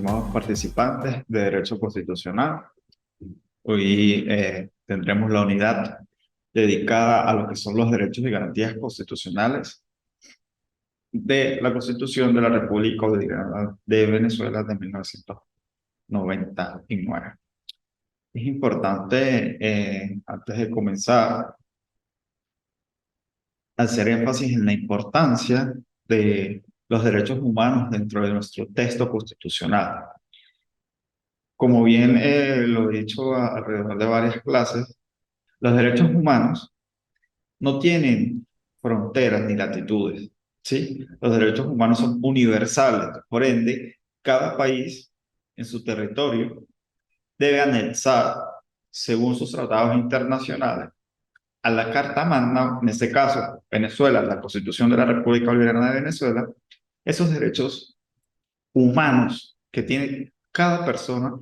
estimados participantes de Derecho Constitucional. Hoy tendremos la unidad dedicada a lo que son los derechos y garantías constitucionales de la Constitución de la República Bolivariana de Venezuela de 1999. Es importante, antes de comenzar, hacer énfasis en la importancia de los derechos humanos dentro de nuestro texto constitucional. Como bien lo he dicho alrededor de varias clases, los derechos humanos no tienen fronteras ni latitudes, ¿sí? Los derechos humanos son universales, por ende, cada país en su territorio debe anexar, según sus tratados internacionales, a la Carta Magna, en este caso, Venezuela, la Constitución de la República Bolivariana de Venezuela, esos derechos humanos que tiene cada persona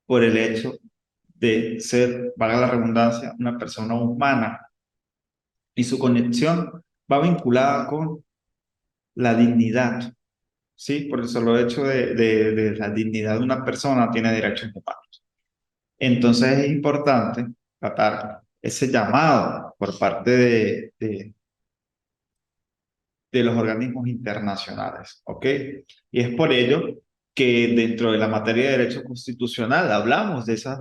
por el hecho de ser, valga la redundancia, una persona humana, y su conexión va vinculada con la dignidad, ¿sí? Por el solo hecho de la dignidad de una persona tiene derechos humanos. Entonces es importante tratar ese llamado por parte de los organismos internacionales, ¿ok? Y es por ello que dentro de la materia de derecho constitucional hablamos de esos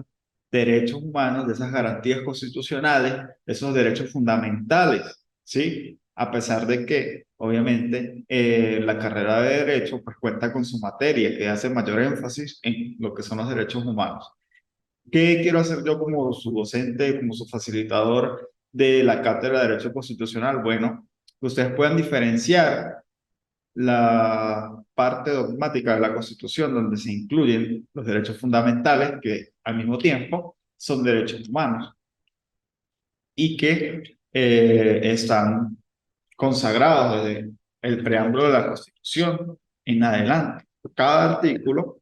derechos humanos, de esas garantías constitucionales, de esos derechos fundamentales, ¿sí? A pesar de que, obviamente, la carrera de derecho pues cuenta con su materia que hace mayor énfasis en lo que son los derechos humanos. ¿Qué quiero hacer yo como su docente, como su facilitador de la cátedra de Derecho Constitucional? Bueno, que ustedes puedan diferenciar la parte dogmática de la Constitución, donde se incluyen los derechos fundamentales, que al mismo tiempo son derechos humanos y que están consagrados desde el preámbulo de la Constitución en adelante. Cada artículo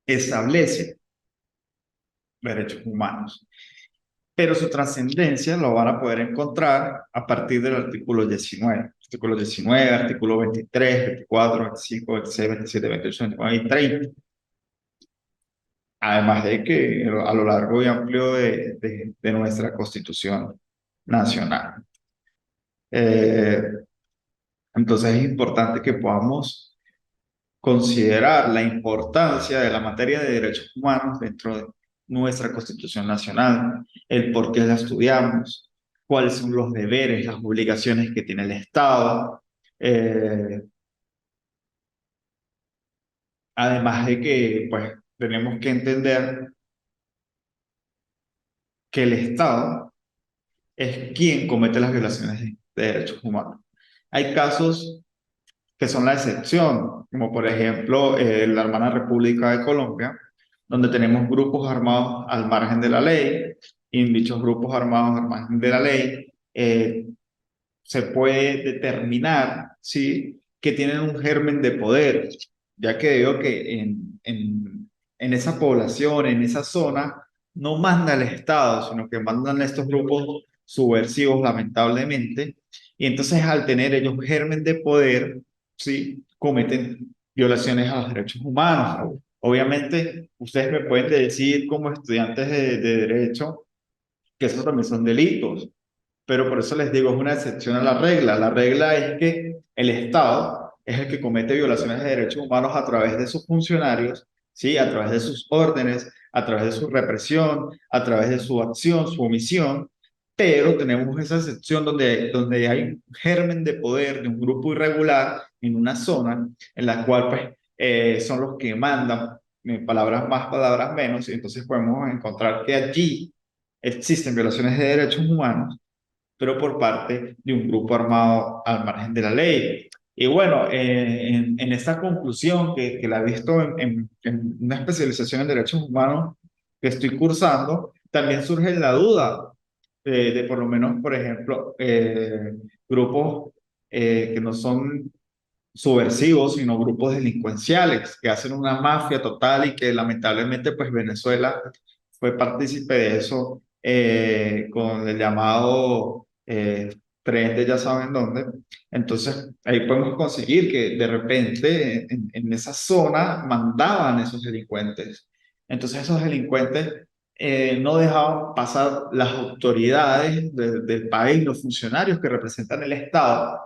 establece derechos humanos, pero su trascendencia lo van a poder encontrar a partir del artículo 19. Artículo 19, artículo 23, 24, 25, 26, 27, 28, 29 y 30. Además de que a lo largo y amplio de nuestra Constitución Nacional. Eh, entonces es importante que podamos considerar la importancia de la materia de derechos humanos dentro de nuestra Constitución Nacional, el por qué la estudiamos, cuáles son los deberes, las obligaciones que tiene el Estado, eh, además de que pues tenemos que entender que el Estado es quien comete las violaciones de derechos humanos. Hay casos que son la excepción, como por ejemplo la hermana República de Colombia, donde tenemos grupos armados al margen de la ley, y en dichos grupos armados al margen de la ley se puede determinar, ¿sí?, que tienen un germen de poder, ya que digo que en esa población, en esa zona, no manda el Estado, sino que mandan estos grupos subversivos, lamentablemente, y entonces al tener ellos germen de poder, ¿sí?, cometen violaciones a los derechos humanos. Obviamente, ustedes me pueden decir como estudiantes de derecho que esos también son delitos, pero por eso les digo, es una excepción a la regla. La regla es que el Estado es el que comete violaciones de derechos humanos a través de sus funcionarios, ¿sí? A través de sus órdenes, a través de su represión, a través de su acción, su omisión, pero tenemos esa excepción donde hay un germen de poder de un grupo irregular en una zona en la cual pues, son los que mandan, palabras más, palabras menos, y entonces podemos encontrar que allí existen violaciones de derechos humanos pero por parte de un grupo armado al margen de la ley. Y bueno, en esta conclusión que la he visto en una especialización en derechos humanos que estoy cursando, también surge la duda de por lo menos, por ejemplo, grupos que no son subversivos, sino grupos delincuenciales que hacen una mafia total y que lamentablemente pues Venezuela fue partícipe de eso con el llamado 3 ya saben dónde. Entonces, ahí podemos conseguir que de repente en esa zona mandaban esos delincuentes. Entonces, esos delincuentes no dejaban pasar las autoridades del país, los funcionarios que representan el Estado,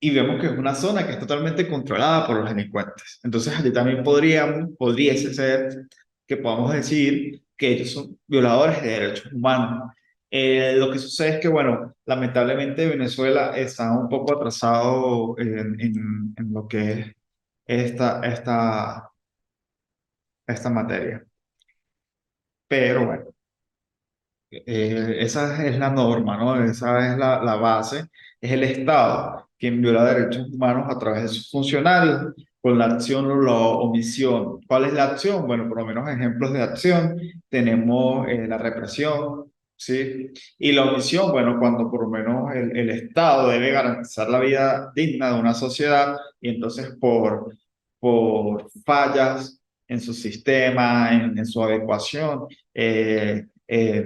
y vemos que es una zona que es totalmente controlada por los delincuentes. Entonces, allí también podría ser que podamos decir que ellos son violadores de derechos humanos. Lo que sucede es que, bueno, lamentablemente Venezuela está un poco atrasado en lo que es esta materia. Pero bueno, esa es la norma, ¿no? Esa es la base. Es el Estado quien viola derechos humanos a través de sus funcionarios con la acción o la omisión. ¿Cuál es la acción? Bueno, por lo menos ejemplos de acción. Tenemos la represión, ¿sí? Y la omisión, bueno, cuando por lo menos el Estado debe garantizar la vida digna de una sociedad y entonces por fallas en su sistema, en su adecuación,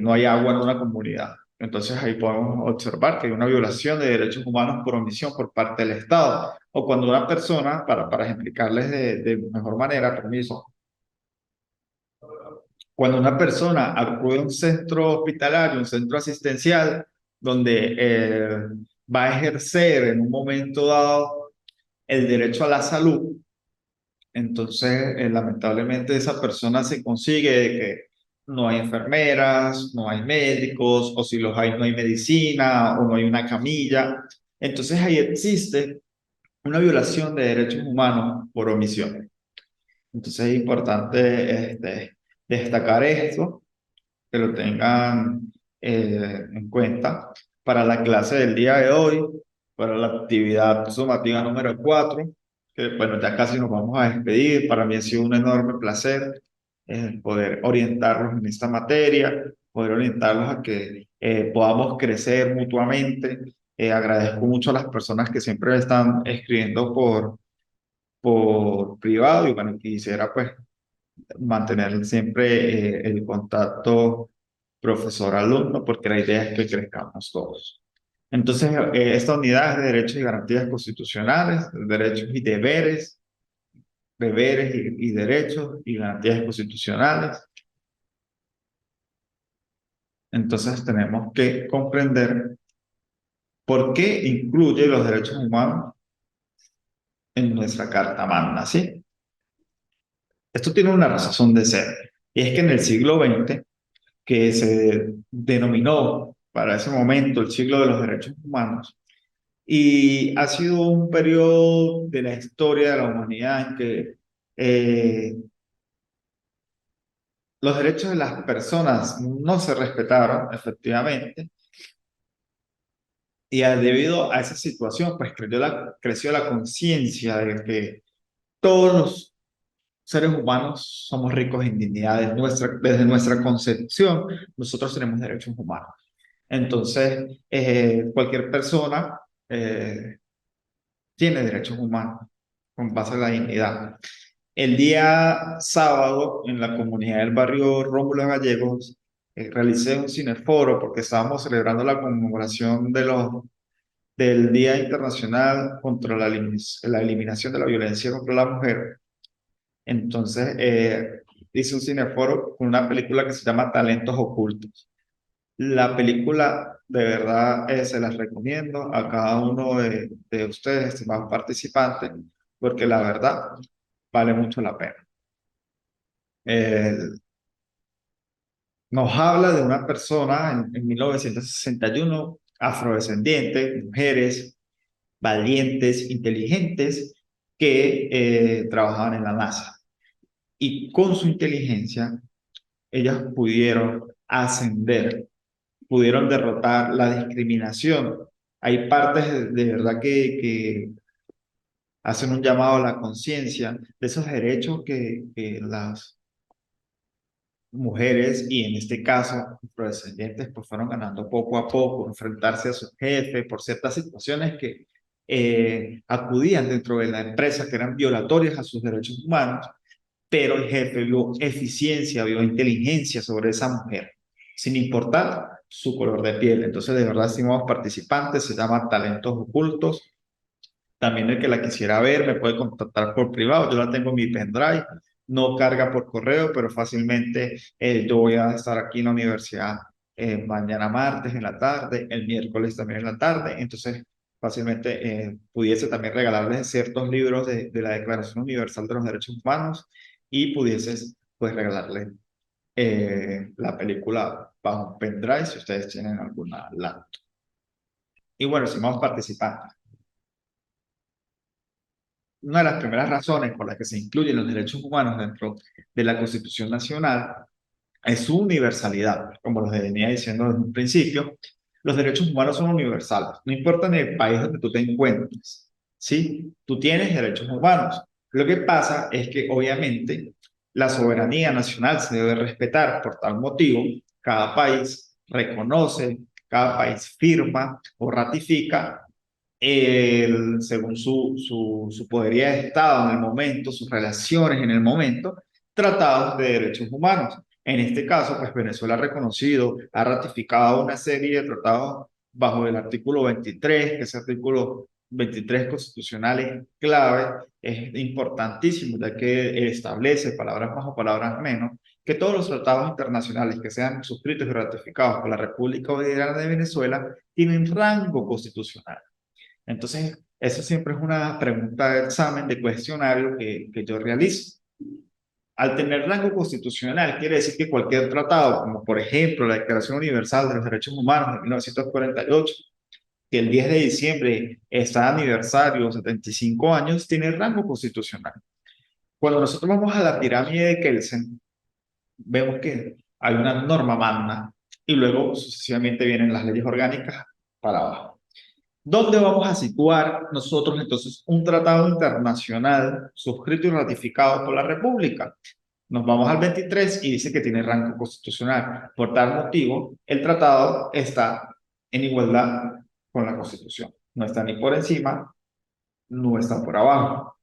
no hay agua en una comunidad. Entonces ahí podemos observar que hay una violación de derechos humanos por omisión por parte del Estado. O cuando una persona, para ejemplificarles de mejor manera, permiso, cuando una persona acude a un centro hospitalario, un centro asistencial, donde va a ejercer en un momento dado el derecho a la salud, entonces, lamentablemente esa persona se consigue de que no hay enfermeras, no hay médicos, o si los hay, no hay medicina, o no hay una camilla. Entonces ahí existe una violación de derechos humanos por omisión. Entonces es importante destacar esto, que lo tengan en cuenta para la clase del día de hoy, para la actividad sumativa número 4, que bueno, ya casi nos vamos a despedir. Para mí ha sido un enorme placer poder orientarlos en esta materia, poder orientarlos a que podamos crecer mutuamente. Agradezco mucho a las personas que siempre están escribiendo por privado y bueno, quisiera pues mantener siempre el contacto profesor-alumno, porque la idea es que crezcamos todos. Entonces, esta unidad es de derechos y garantías constitucionales, derechos y deberes y derechos y garantías constitucionales. Entonces, tenemos que comprender por qué incluye los derechos humanos en nuestra Carta Magna, ¿sí? Esto tiene una razón de ser, y es que en el siglo XX, que se denominó para ese momento el siglo de los derechos humanos, y ha sido un periodo de la historia de la humanidad en que los derechos de las personas no se respetaron efectivamente, y debido a esa situación, pues creció la conciencia de que todos los seres humanos somos ricos en dignidad. Desde nuestra concepción, nosotros tenemos derechos humanos. Entonces, cualquier persona tiene derechos humanos con base en la dignidad. El día sábado, en la comunidad del barrio Rómulo Gallegos, realicé un cineforo porque estábamos celebrando la conmemoración del Día Internacional contra la Eliminación de la Violencia contra la Mujer. Entonces, hice un cineforo con una película que se llama Talentos Ocultos. La película, de verdad, se las recomiendo a cada uno de ustedes, estimados participantes, porque la verdad vale mucho la pena. Eh, Nos habla de una persona en 1961, afrodescendiente, mujeres valientes, inteligentes, que trabajaban en la NASA. Y con su inteligencia, ellas pudieron ascender, pudieron derrotar la discriminación. Hay partes de verdad que hacen un llamado a la conciencia de esos derechos que las mujeres, y en este caso afrodescendientes, pues fueron ganando poco a poco, enfrentarse a sus jefes por ciertas situaciones que acudían dentro de la empresa que eran violatorias a sus derechos humanos, pero el jefe vio eficiencia, vio inteligencia sobre esa mujer, sin importar su color de piel. Entonces, de verdad, estimamos participantes, se llama Talentos Ocultos. También el que la quisiera ver me puede contactar por privado. Yo la tengo en mi pendrive. No carga por correo, pero fácilmente yo voy a estar aquí en la universidad mañana martes en la tarde, el miércoles también en la tarde. Entonces, fácilmente pudiese también regalarles ciertos libros de la Declaración Universal de los Derechos Humanos y pudieses pues regalarles la película bajo un pendrive si ustedes tienen alguna laptop. Y bueno, si vamos participantes. Una de las primeras razones por las que se incluyen los derechos humanos dentro de la Constitución Nacional es su universalidad. Como los venía diciendo desde un principio, los derechos humanos son universales, no importa en el país donde tú te encuentres, ¿sí? Tú tienes derechos humanos. Lo que pasa es que obviamente la soberanía nacional se debe respetar. Por tal motivo, cada país reconoce, cada país firma o ratifica según su poderío de Estado en el momento, sus relaciones en el momento, tratados de derechos humanos. En este caso, pues Venezuela ha reconocido, ha ratificado una serie de tratados bajo el artículo 23, que ese artículo 23 constitucional es clave, es importantísimo, ya que establece, palabras más o palabras menos, que todos los tratados internacionales que sean suscritos y ratificados por la República Bolivariana de Venezuela tienen rango constitucional. Entonces, eso siempre es una pregunta de examen, de cuestionario que yo realizo. Al tener rango constitucional, quiere decir que cualquier tratado, como por ejemplo la Declaración Universal de los Derechos Humanos de 1948, que el 10 de diciembre está de aniversario, 75 años, tiene rango constitucional. Cuando nosotros vamos a la pirámide de Kelsen, vemos que hay una norma magna y luego sucesivamente vienen las leyes orgánicas para abajo. ¿Dónde vamos a situar nosotros entonces un tratado internacional suscrito y ratificado por la República? Nos vamos al 23 y dice que tiene rango constitucional. Por tal motivo, el tratado está en igualdad con la Constitución. No está ni por encima, no está por abajo.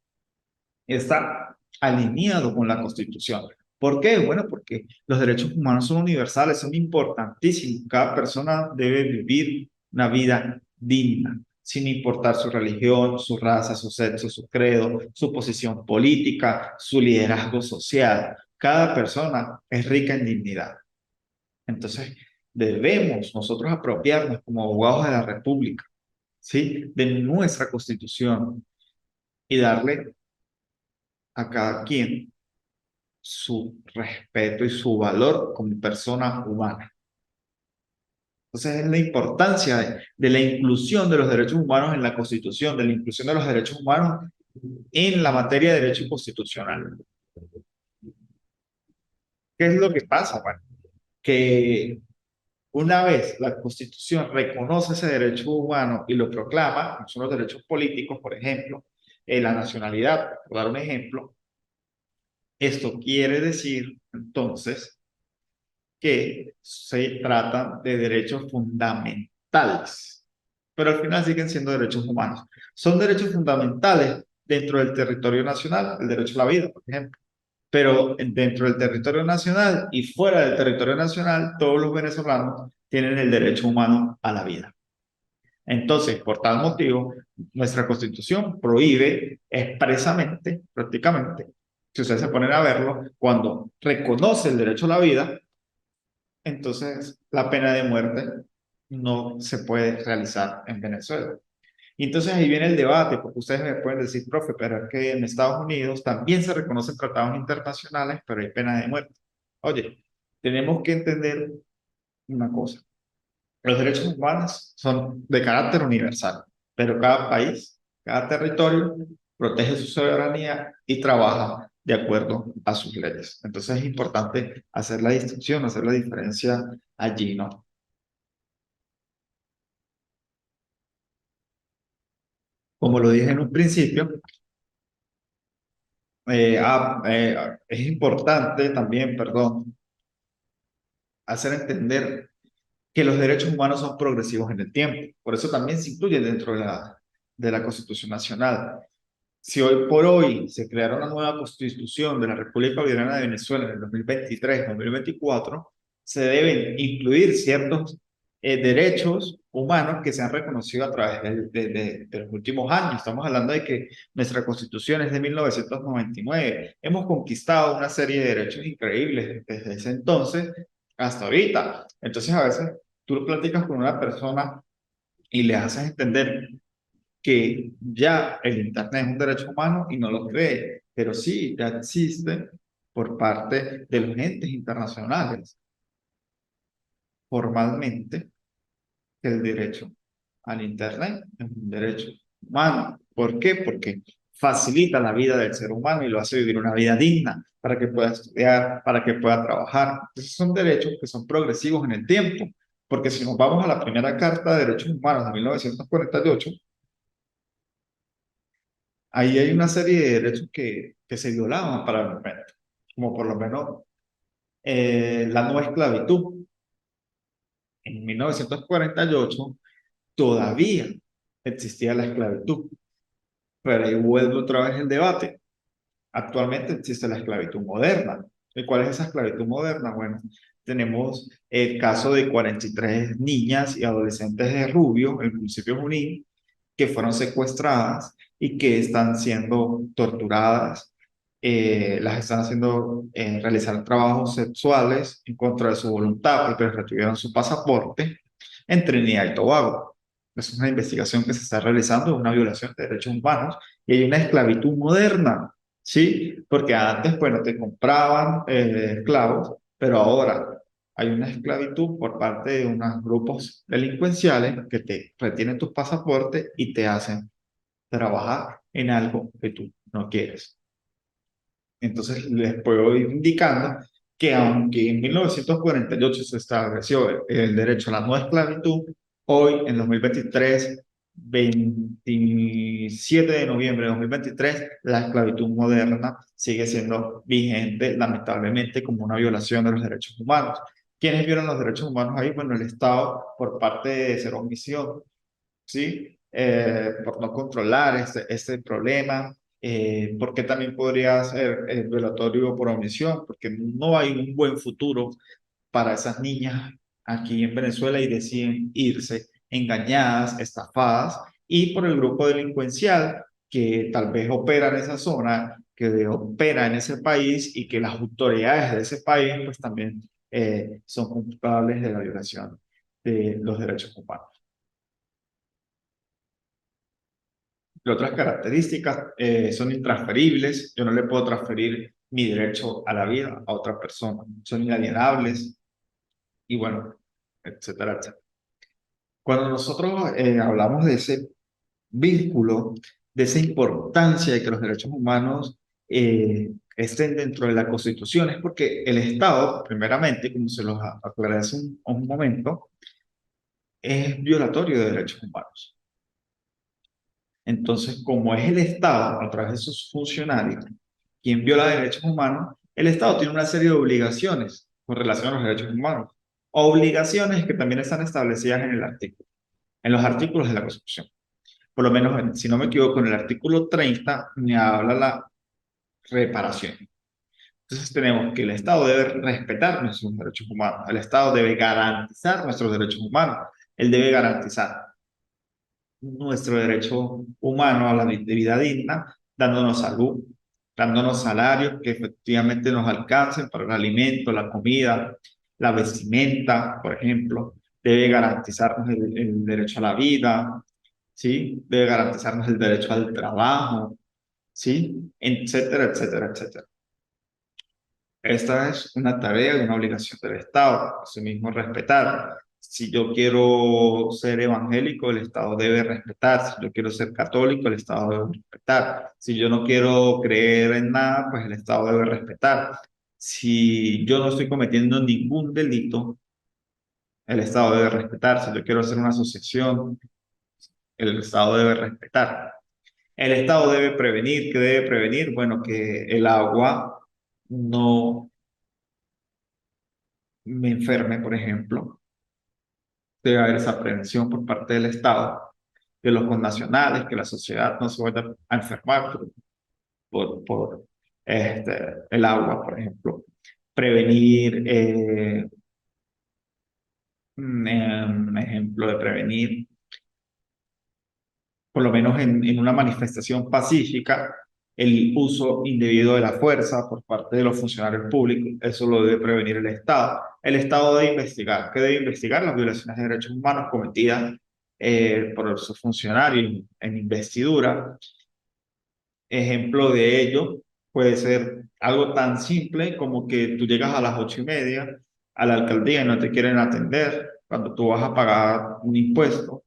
Está alineado con la Constitución. ¿Por qué? Bueno, porque los derechos humanos son universales, son importantísimos. Cada persona debe vivir una vida digna, sin importar su religión, su raza, su sexo, su credo, su posición política, su liderazgo social. Cada persona es rica en dignidad. Entonces, debemos nosotros apropiarnos como abogados de la República, ¿sí? De nuestra Constitución y darle a cada quien su respeto y su valor como persona humana. Entonces es la importancia de la inclusión de los derechos humanos en la Constitución, de la inclusión de los derechos humanos en la materia de derecho constitucional. ¿Qué es lo que pasa? Bueno, que una vez la Constitución reconoce ese derecho humano y lo proclama, como son los derechos políticos, por ejemplo, la nacionalidad, por dar un ejemplo, esto quiere decir entonces que se tratan de derechos fundamentales, pero al final siguen siendo derechos humanos. Son derechos fundamentales dentro del territorio nacional, el derecho a la vida, por ejemplo, pero dentro del territorio nacional y fuera del territorio nacional, todos los venezolanos tienen el derecho humano a la vida. Entonces, por tal motivo, nuestra Constitución prohíbe expresamente, prácticamente, si ustedes se ponen a verlo, cuando reconoce el derecho a la vida, entonces la pena de muerte no se puede realizar en Venezuela. Y entonces ahí viene el debate, porque ustedes me pueden decir, profe, pero es que en Estados Unidos también se reconocen tratados internacionales, pero hay pena de muerte. Oye, tenemos que entender una cosa. Los derechos humanos son de carácter universal, pero cada país, cada territorio protege su soberanía y trabaja de acuerdo a sus leyes. Entonces es importante hacer la distinción, hacer la diferencia allí, ¿no? Como lo dije en un principio, es importante también, perdón, hacer entender que los derechos humanos son progresivos en el tiempo. Por eso también se incluye dentro de la Constitución Nacional. Si hoy por hoy se creara una nueva constitución de la República Bolivariana de Venezuela en el 2023-2024, se deben incluir ciertos derechos humanos que se han reconocido a través de los últimos años. Estamos hablando de que nuestra Constitución es de 1999. Hemos conquistado una serie de derechos increíbles desde ese entonces hasta ahorita. Entonces, a veces tú lo platicas con una persona y le haces entender que ya el Internet es un derecho humano y no lo cree, pero sí, ya existe por parte de los entes internacionales formalmente que el derecho al Internet es un derecho humano. ¿Por qué? Porque facilita la vida del ser humano y lo hace vivir una vida digna para que pueda estudiar, para que pueda trabajar. Entonces son derechos que son progresivos en el tiempo, porque si nos vamos a la primera Carta de Derechos Humanos de 1948, ahí hay una serie de derechos que se violaban para el momento, como por lo menos la no esclavitud. En 1948 todavía existía la esclavitud, pero ahí vuelve otra vez el debate. Actualmente existe la esclavitud moderna. ¿Y cuál es esa esclavitud moderna? Bueno, tenemos el caso de 43 niñas y adolescentes de Rubio, en el municipio de Junín, que fueron secuestradas y que están siendo torturadas. Las están haciendo realizar trabajos sexuales en contra de su voluntad porque les retuvieron su pasaporte en Trinidad y Tobago. Es una investigación que se está realizando, una violación de derechos humanos y hay una esclavitud moderna, ¿sí? Porque antes, bueno, te compraban esclavos, pero ahora hay una esclavitud por parte de unos grupos delincuenciales que te retienen tus pasaportes y te hacen trabajar en algo que tú no quieres. Entonces les puedo ir indicando que aunque en 1948 se estableció el derecho a la no esclavitud, hoy en 2023, 27 de noviembre de 2023, la esclavitud moderna sigue siendo vigente, lamentablemente, como una violación de los derechos humanos. ¿Quiénes violan los derechos humanos ahí? Bueno, el Estado por parte de ser omisión, ¿sí? Por no controlar este problema, porque también podría ser violatorio por omisión, porque no hay un buen futuro para esas niñas aquí en Venezuela y deciden irse engañadas, estafadas, y por el grupo delincuencial que tal vez opera en esa zona, que opera en ese país y que las autoridades de ese país pues también son culpables de la violación de los derechos humanos. Y otras características son intransferibles. Yo no le puedo transferir mi derecho a la vida a otra persona. Son inalienables y bueno, etcétera, etcétera. Cuando nosotros hablamos de ese vínculo, de esa importancia de que los derechos humanos estén dentro de la Constitución, es porque el Estado, primeramente, como se los aclaré hace un momento, es violatorio de derechos humanos. Entonces, como es el Estado, a través de sus funcionarios, quien viola derechos humanos, el Estado tiene una serie de obligaciones con relación a los derechos humanos. Obligaciones que también están establecidas en el artículo, en los artículos de la Constitución. Por lo menos, si no me equivoco, en el artículo 30 me habla la reparación. Entonces tenemos que el Estado debe respetar nuestros derechos humanos, el Estado debe garantizar nuestros derechos humanos, él debe garantizar nuestro derecho humano a la vida digna, dándonos salud, dándonos salarios que efectivamente nos alcancen para el alimento, la comida, la vestimenta, por ejemplo. Debe garantizarnos el derecho a la vida, ¿sí? Debe garantizarnos el derecho al trabajo, ¿sí? Etcétera, etcétera, etcétera. Esta es una tarea y una obligación del Estado, asimismo respetar. Si yo quiero ser evangélico, el Estado debe respetar. Si yo quiero ser católico, el Estado debe respetar. Si yo no quiero creer en nada, pues el Estado debe respetar. Si yo no estoy cometiendo ningún delito, el Estado debe respetar. Si yo quiero hacer una asociación, el Estado debe respetar. El Estado debe prevenir. ¿Qué debe prevenir? Bueno, que el agua no me enferme, por ejemplo, debe haber esa prevención por parte del Estado, de los connacionales, que la sociedad no se vaya a enfermar por el agua, por ejemplo. Prevenir un ejemplo de prevenir, por lo menos en una manifestación pacífica, el uso indebido de la fuerza por parte de los funcionarios públicos. Eso lo debe prevenir el Estado. El Estado debe investigar. ¿Qué debe investigar? Las violaciones de derechos humanos cometidas por sus funcionarios en investidura. Ejemplo de ello puede ser algo tan simple como que tú llegas a las 8:30 a la alcaldía y no te quieren atender cuando tú vas a pagar un impuesto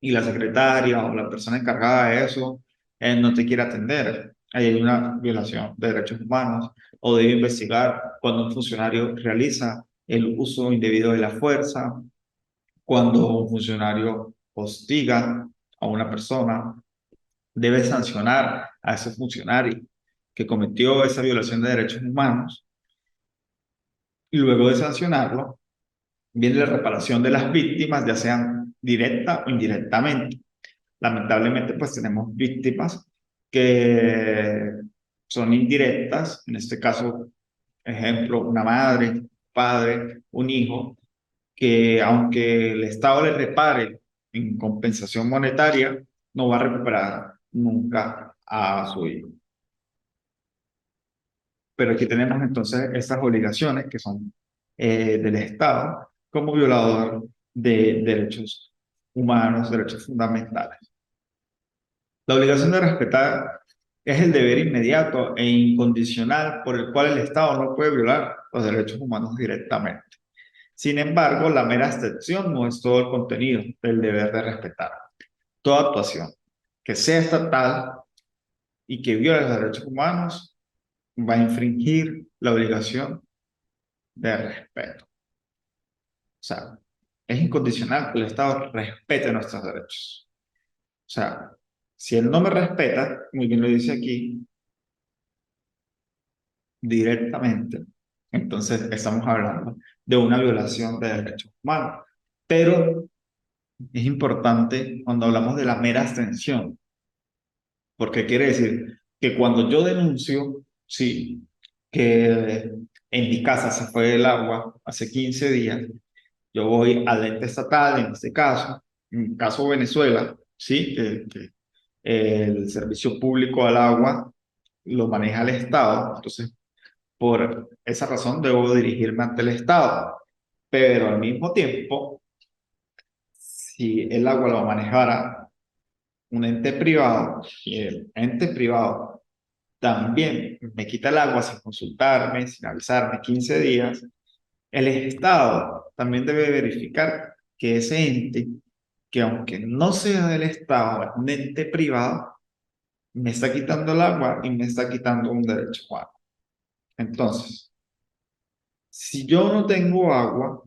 y la secretaria o la persona encargada de eso no te quiere atender. Ahí hay una violación de derechos humanos o debe investigar cuando un funcionario realiza el uso indebido de la fuerza, cuando un funcionario hostiga a una persona, debe sancionar a ese funcionario que cometió esa violación de derechos humanos y luego de sancionarlo viene la reparación de las víctimas, ya sean directa o indirectamente. Lamentablemente, pues tenemos víctimas que son indirectas, en este caso, ejemplo, una madre, padre, un hijo, que aunque el Estado le repare en compensación monetaria, no va a recuperar nunca a su hijo. Pero aquí tenemos entonces estas obligaciones que son del Estado como violador de derechos humanos, derechos fundamentales. La obligación de respetar es el deber inmediato e incondicional por el cual el Estado no puede violar los derechos humanos directamente. Sin embargo, la mera excepción no es todo el contenido del deber de respetar. Toda actuación que sea estatal y que viole los derechos humanos va a infringir la obligación de respeto. O sea, es incondicional que el Estado respete nuestros derechos. O sea, si él no me respeta, muy bien lo dice aquí, directamente, entonces estamos hablando de una violación de derechos humanos. Pero es importante cuando hablamos de la mera abstención, porque quiere decir que cuando yo denuncio, sí, que en mi casa se fue el agua hace 15 días, yo voy al ente estatal, en este caso, en el caso Venezuela, sí, que el servicio público al agua lo maneja el Estado, entonces por esa razón debo dirigirme ante el Estado, pero al mismo tiempo, si el agua lo manejara un ente privado y el ente privado también me quita el agua sin consultarme, sin avisarme 15 días, el Estado también debe verificar que ese ente, que aunque no sea del Estado, es un ente privado, me está quitando el agua y me está quitando un derecho humano. Entonces, si yo no tengo agua,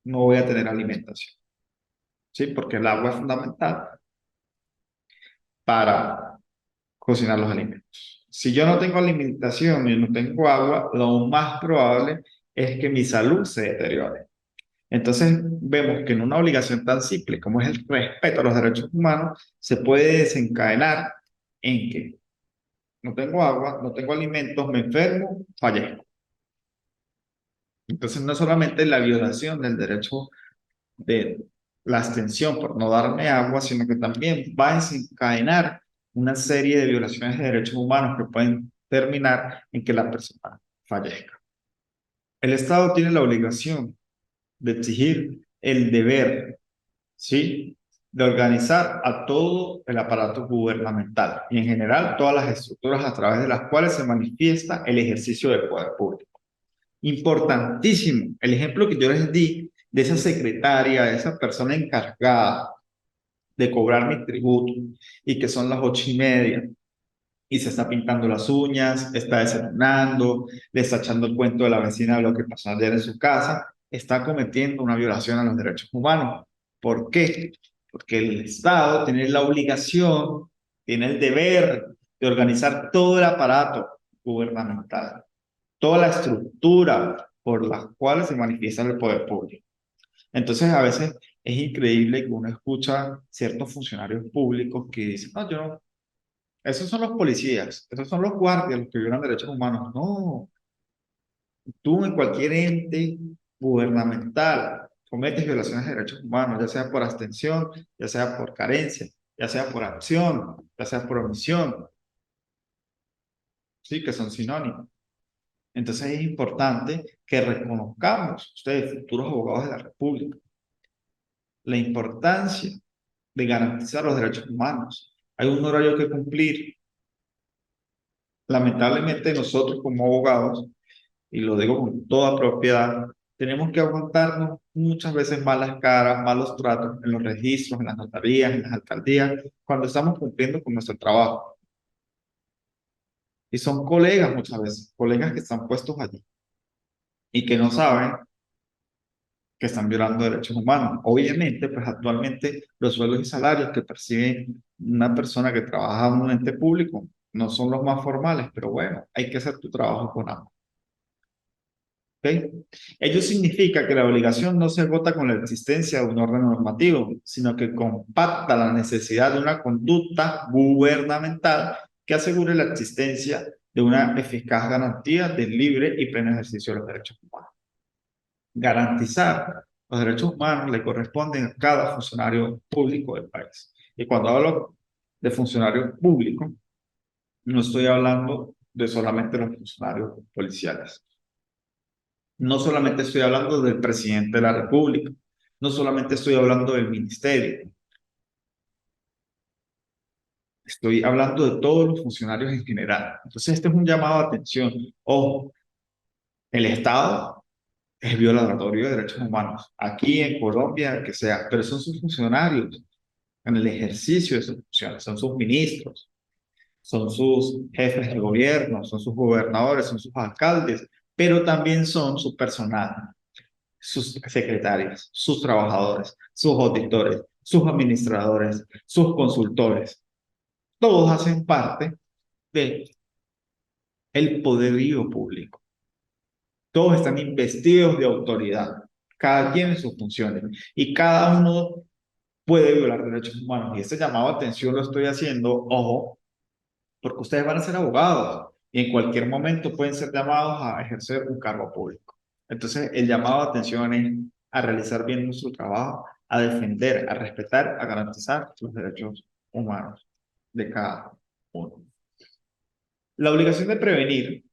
no voy a tener alimentación, ¿sí? Porque el agua es fundamental para cocinar los alimentos. Si yo no tengo alimentación y no tengo agua, lo más probable es que mi salud se deteriore. Entonces vemos que en una obligación tan simple como es el respeto a los derechos humanos, se puede desencadenar en que no tengo agua, no tengo alimentos, me enfermo, fallezco. Entonces no solamente la violación del derecho de la abstención por no darme agua, sino que también va a desencadenar una serie de violaciones de derechos humanos que pueden terminar en que la persona fallezca. El Estado tiene la obligación de exigir el deber, ¿sí? De organizar a todo el aparato gubernamental y en general todas las estructuras a través de las cuales se manifiesta el ejercicio del poder público. Importantísimo, el ejemplo que yo les di de esa secretaria, de esa persona encargada de cobrar mi tributo y que son las 8:30 y se está pintando las uñas, está desayunando, le está echando el cuento de la vecina de lo que pasó ayer en su casa, está cometiendo una violación a los derechos humanos. ¿Por qué? Porque el Estado tiene la obligación, tiene el deber de organizar todo el aparato gubernamental, toda la estructura por las cuales se manifiesta el poder público. Entonces, a veces es increíble que uno escucha ciertos funcionarios públicos que dicen, no, yo no, esos son los policías, esos son los guardias los que violan derechos humanos. No, tú en cualquier ente gubernamental cometes violaciones de derechos humanos, ya sea por abstención, ya sea por carencia, ya sea por acción, ya sea por omisión, sí, que son sinónimos. Entonces es importante que reconozcamos, ustedes, futuros abogados de la República, la importancia de garantizar los derechos humanos. Hay un horario que cumplir. Lamentablemente nosotros como abogados, y lo digo con toda propiedad, tenemos que aguantarnos muchas veces malas caras, malos tratos en los registros, en las notarías, en las alcaldías, cuando estamos cumpliendo con nuestro trabajo. Y son colegas muchas veces, colegas que están puestos allí y que no saben que están violando derechos humanos. Obviamente, pues actualmente los sueldos y salarios que percibe una persona que trabaja en un ente público no son los más formales, pero bueno, hay que hacer tu trabajo con amor. ¿Okay? Ello significa que la obligación no se agota con la existencia de un orden normativo, sino que compacta la necesidad de una conducta gubernamental que asegure la existencia de una eficaz garantía del libre y pleno ejercicio de los derechos humanos. Garantizar los derechos humanos le corresponden a cada funcionario público del país. Y cuando hablo de funcionarios públicos, no estoy hablando de solamente los funcionarios policiales. No solamente estoy hablando del presidente de la República, no solamente estoy hablando del ministerio, estoy hablando de todos los funcionarios en general. Entonces, este es un llamado de atención. Ojo, el Estado es violatorio de derechos humanos, aquí en Colombia, que sea, pero son sus funcionarios en el ejercicio de sus funciones, son sus ministros, son sus jefes de gobierno, son sus gobernadores, son sus alcaldes, pero también son su personal, sus secretarias, sus trabajadores, sus auditores, sus administradores, sus consultores. Todos hacen parte del poderío público. Todos están investidos de autoridad, cada quien en sus funciones, y cada uno puede violar derechos humanos. Y este llamado a atención lo estoy haciendo, ojo, porque ustedes van a ser abogados y en cualquier momento pueden ser llamados a ejercer un cargo público. Entonces, el llamado a atención es a realizar bien nuestro trabajo, a defender, a respetar, a garantizar los derechos humanos de cada uno. La obligación de prevenir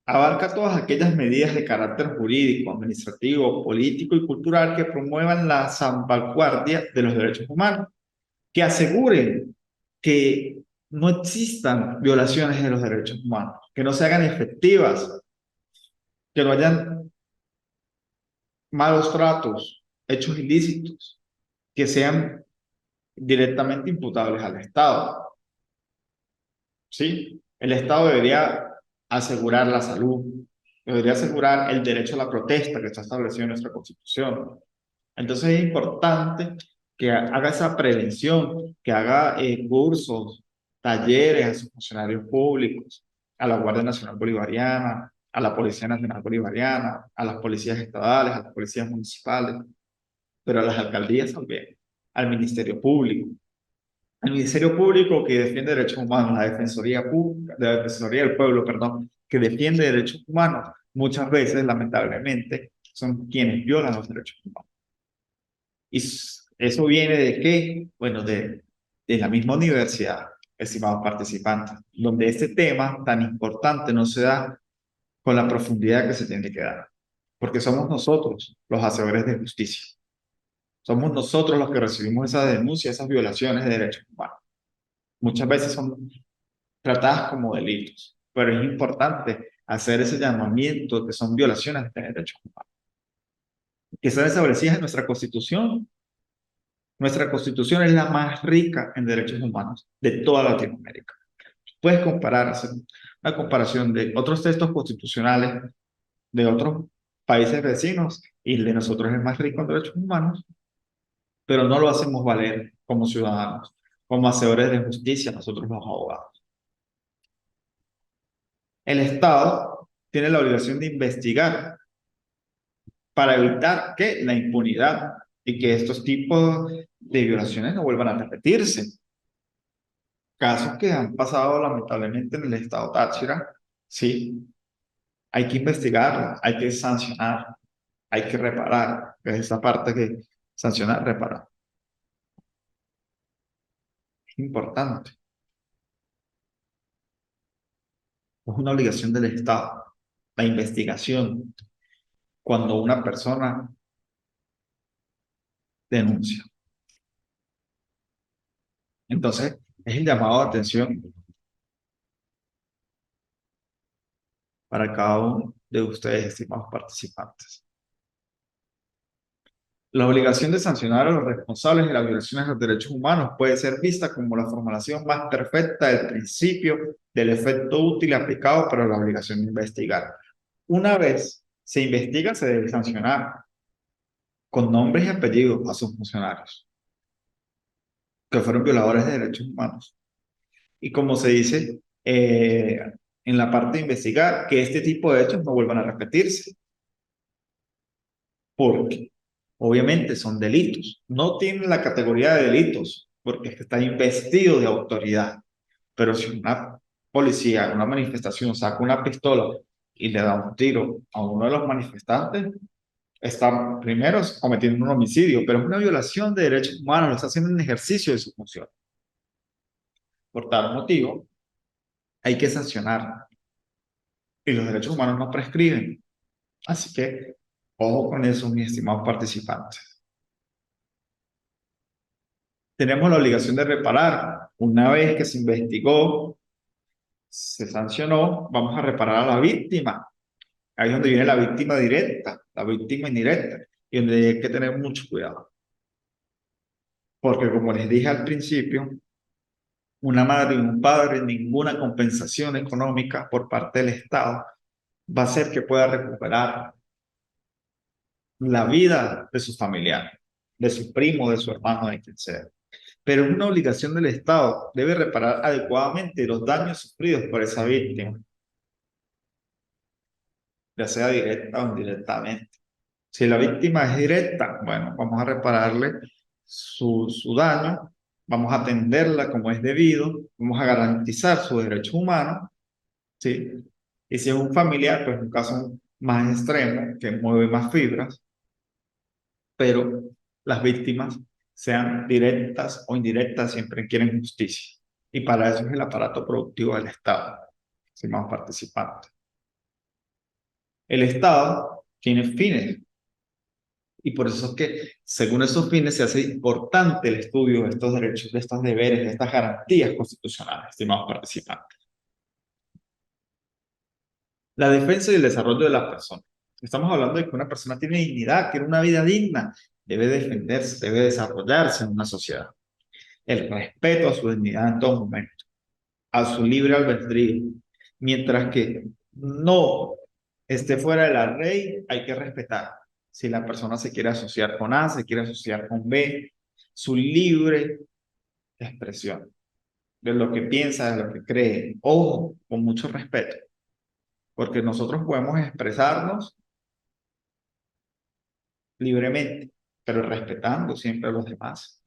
abarca todas aquellas medidas de carácter jurídico, administrativo, político y cultural que promuevan la salvaguardia de los derechos humanos, que aseguren que no existan violaciones de los derechos humanos, que no se hagan efectivas, que no hayan malos tratos, hechos ilícitos, que sean directamente imputables al Estado. ¿Sí? El Estado debería asegurar la salud, debería asegurar el derecho a la protesta que está establecido en nuestra Constitución. Entonces es importante que haga esa prevención, que haga cursos, talleres a sus funcionarios públicos, a la Guardia Nacional Bolivariana, a la Policía Nacional Bolivariana, a las policías estatales, a las policías municipales, pero a las alcaldías también, al Ministerio Público. El Ministerio Público que defiende derechos humanos, la Defensoría Pública, la Defensoría del Pueblo, perdón, que defiende derechos humanos, muchas veces, lamentablemente, son quienes violan los derechos humanos. Y eso viene de qué? Bueno, de la misma universidad, estimados participantes, donde este tema tan importante no se da con la profundidad que se tiene que dar, porque somos nosotros los hacedores de justicia. Somos nosotros los que recibimos esas denuncias, esas violaciones de derechos humanos. Muchas veces son tratadas como delitos, pero es importante hacer ese llamamiento que son violaciones de derechos humanos, que están establecidas en nuestra Constitución. Nuestra Constitución es la más rica en derechos humanos de toda Latinoamérica. Puedes comparar, hacer una comparación de otros textos constitucionales de otros países vecinos y el de nosotros es más rico en derechos humanos, pero no lo hacemos valer como ciudadanos, como hacedores de justicia, nosotros los abogados. El Estado tiene la obligación de investigar para evitar que la impunidad y que estos tipos de violaciones no vuelvan a repetirse. Casos que han pasado lamentablemente en el estado Táchira, sí, hay que investigarlos, hay que sancionar. hay que reparar, que es esa parte que sancionar, reparar. Es importante, es una obligación del Estado. La investigación, cuando una persona denuncia. Entonces, es el llamado de atención para cada uno de ustedes, estimados participantes. La obligación de sancionar a los responsables de las violaciones de los derechos humanos puede ser vista como la formulación más perfecta del principio del efecto útil aplicado para la obligación de investigar. Una vez se investiga, se debe sancionar con nombres y apellidos a sus funcionarios que fueron violadores de derechos humanos. Y como se dice en la parte de investigar, que este tipo de hechos no vuelvan a repetirse, porque obviamente son delitos. No tienen la categoría de delitos, porque es que está investido de autoridad. Pero si una policía en una manifestación saca una pistola y le da un tiro a uno de los manifestantes, está primero cometiendo un homicidio, pero es una violación de derechos humanos, lo está haciendo en ejercicio de su función. Por tal motivo, hay que sancionar. Y los derechos humanos no prescriben. Así que, ojo con eso, mis estimados participantes. Tenemos la obligación de reparar. Una vez que se investigó, se sancionó, vamos a reparar a la víctima. Ahí es donde viene la víctima directa, la víctima indirecta, y donde hay que tener mucho cuidado. Porque como les dije al principio, una madre y un padre, ninguna compensación económica por parte del Estado va a hacer que pueda recuperar la vida de sus familiares, de su primo, de su hermano, de quien sea. Pero es una obligación del Estado, debe reparar adecuadamente los daños sufridos por esa víctima, ya sea directa o indirectamente. Si la víctima es directa, bueno, vamos a repararle su daño, vamos a atenderla como es debido, vamos a garantizar su derecho humano, ¿sí? Y si es un familiar, pues un caso más extremo, que mueve más fibras, pero las víctimas, sean directas o indirectas, siempre quieren justicia. Y para eso es el aparato productivo del Estado, estimados participantes. El Estado tiene fines y por eso es que, según esos fines, se hace importante el estudio de estos derechos, de estos deberes, de estas garantías constitucionales, estimados participantes. La defensa y el desarrollo de las personas. Estamos hablando de que una persona tiene dignidad, tiene una vida digna, debe defenderse, debe desarrollarse en una sociedad. El respeto a su dignidad en todo momento, a su libre albedrío. Mientras que no esté fuera de la ley, hay que respetar. Si la persona se quiere asociar con A, se quiere asociar con B, su libre expresión de lo que piensa, de lo que cree. Ojo, con mucho respeto, porque nosotros podemos expresarnos libremente, pero respetando siempre a los demás.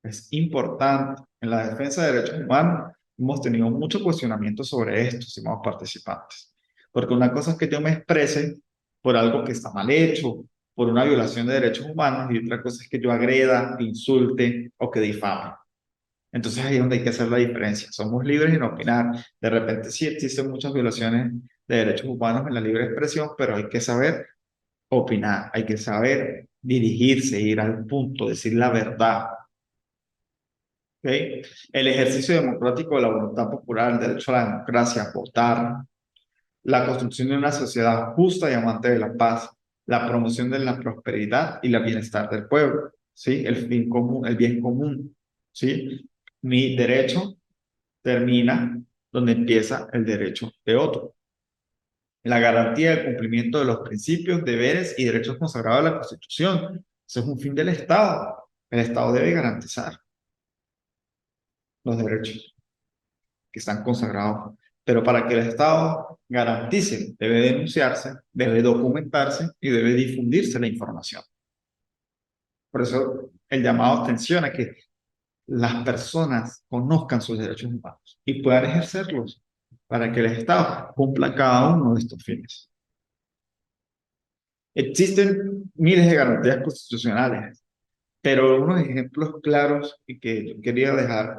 Es importante. En la defensa de derechos humanos hemos tenido mucho cuestionamiento sobre esto, estimados participantes. Porque una cosa es que yo me exprese por algo que está mal hecho, por una violación de derechos humanos, y otra cosa es que yo agreda, insulte o que difame. Entonces ahí es donde hay que hacer la diferencia. Somos libres en opinar. De repente sí existen muchas violaciones de derechos humanos en la libre expresión, pero hay que saber opinar, hay que saber dirigirse, ir al punto, decir la verdad. ¿Okay? El ejercicio democrático de la voluntad popular, el derecho a la democracia, votar, la construcción de una sociedad justa y amante de la paz, la promoción de la prosperidad y el bienestar del pueblo, ¿sí? El fin común, el bien común, ¿sí? Mi derecho termina donde empieza el derecho de otro. La garantía del cumplimiento de los principios, deberes y derechos consagrados en la Constitución. Eso es un fin del Estado. El Estado debe garantizar los derechos que están consagrados. Pero para que el Estado garantice, debe denunciarse, debe documentarse y debe difundirse la información. Por eso el llamado a atención a que las personas conozcan sus derechos humanos y puedan ejercerlos para que el Estado cumpla cada uno de estos fines. Existen miles de garantías constitucionales, pero unos ejemplos claros y que yo quería dejar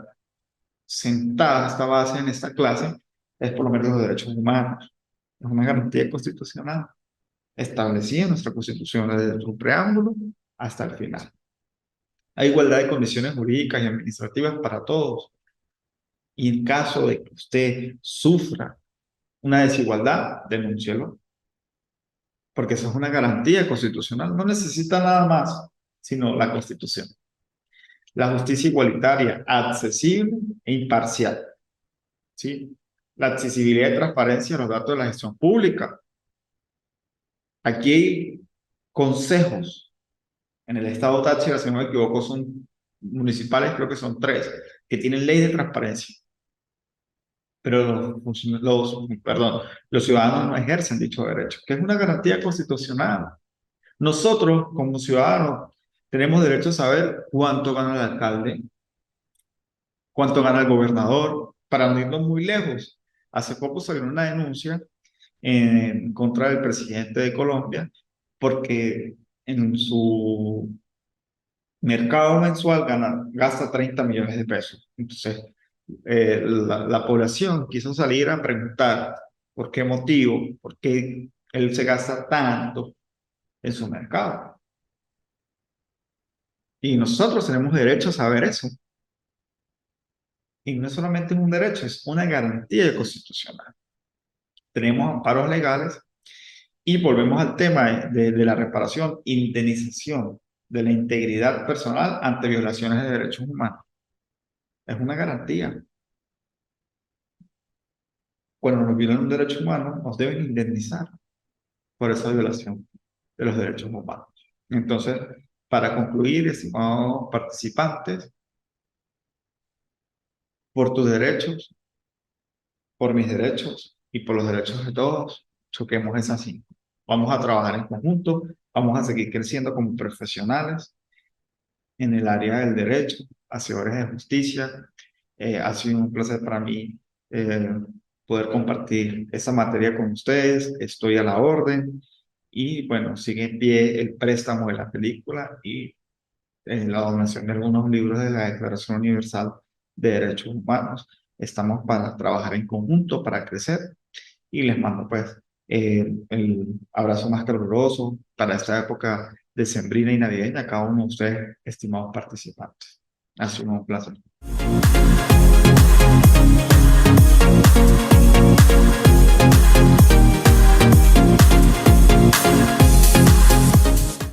sentada esta base en esta clase es por lo menos los derechos humanos. Es una garantía constitucional establecida en nuestra Constitución desde su preámbulo hasta el final. Hay igualdad de condiciones jurídicas y administrativas para todos. Y en caso de que usted sufra una desigualdad, denúncielo, porque eso es una garantía constitucional. No necesita nada más, sino la Constitución. La justicia igualitaria, accesible e imparcial. ¿Sí? La accesibilidad y transparencia de los datos de la gestión pública. Aquí hay consejos en el estado Táchira, si no me equivoco, son municipales, creo que son 3, que tienen ley de transparencia. Pero los ciudadanos no ejercen dicho derecho, que es una garantía constitucional. Nosotros, como ciudadanos, tenemos derecho a saber cuánto gana el alcalde, cuánto gana el gobernador, para no irnos muy lejos. Hace poco salió una denuncia en contra del presidente de Colombia porque en su mercado mensual gasta 30 millones de pesos. Entonces, la población quiso salir a preguntar por qué motivo, por qué él se gasta tanto en su mercado. Y nosotros tenemos derecho a saber eso. Y no solamente es un derecho, es una garantía constitucional. Tenemos amparos legales y volvemos al tema de la reparación, indemnización de la integridad personal ante violaciones de derechos humanos. Es una garantía. Cuando nos violan un derecho humano, nos deben indemnizar por esa violación de los derechos humanos. Entonces, para concluir, estimados participantes, por tus derechos, por mis derechos y por los derechos de todos, choquemos esa cinta. Vamos a trabajar en conjunto, vamos a seguir creciendo como profesionales en el área del derecho, hacedores de justicia. Ha sido un placer para mí poder compartir esa materia con ustedes. Estoy a la orden. Y bueno, sigue en pie el préstamo de la película y la donación de algunos libros de la Declaración Universal de Derechos Humanos. Estamos para trabajar en conjunto, para crecer, y les mando pues el abrazo más caluroso para esta época decembrina y navideña a cada uno de ustedes, estimados participantes. Ha sido un placer.